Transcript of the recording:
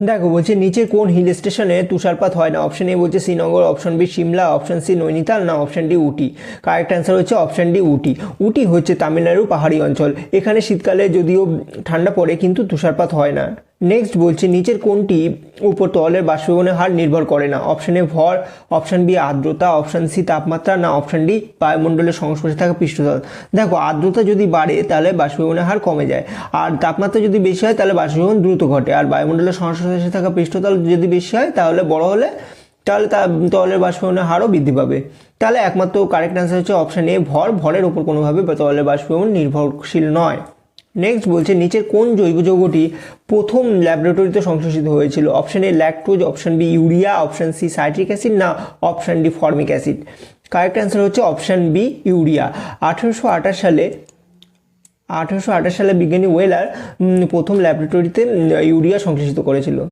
দেখো বলছে নিচে কোন হিল স্টেশনে তুষারপাত হয় না। অপশন এ বলছে Srinagar, option B Shimla, option C Nainital, না option D Ooty. Correct answer হচ্ছে অপশন ডি উটি। উটি হচ্ছে তামিলনাড়ুর পাহাড়ি অঞ্চল। এখানে শীতকালে যদিও ঠান্ডা পড়ে কিন্তু তুষারপাত হয় না। নেক্সট বলছে নিচের কোনটি উপর তলের বাষ্পীভবনের হার নির্ভর করে না। অপশন এ ভর, অপশন বি আর্দ্রতা, অপশন সি তাপমাত্রা, না অপশন ডি বায়ুমণ্ডলের সংস্পর্শে থাকা পৃষ্ঠতল। দেখো আর্দ্রতা যদি বাড়ে তাহলে বাষ্পীভবনের হার কমে যায়, আর তাপমাত্রা যদি বেশি হয় তাহলে বাষ্পীভবন দ্রুত ঘটে, আর বায়ুমণ্ডলের সংস্পর্শে থাকা পৃষ্ঠতল যদি বেশি হয় তাহলে বড় হলে তাহলে তরলের বাষ্পীভবনের হারও বৃদ্ধি পাবে। তাহলে একমাত্র কারেক্ট অ্যান্সার হচ্ছে অপশন এ ভর। ভরের উপর কোনোভাবে তরলের বাষ্পীভবন নির্ভরশীল নয়। নেক্সট বলছে নিচের কোন জৈব যৌগটি প্রথম ল্যাবরেটরিতে সংশ্লেষিত হয়েছিল। Option A lactose, option B urea, option C citric acid, না option D formic acid. Correct answer হচ্ছে অপশন বি ইউরিয়া। 1828 সালে বিজ্ঞানী ওয়েলার প্রথম ল্যাবরেটরিতে ইউরিয়া সংশ্লেষিত করেছিল।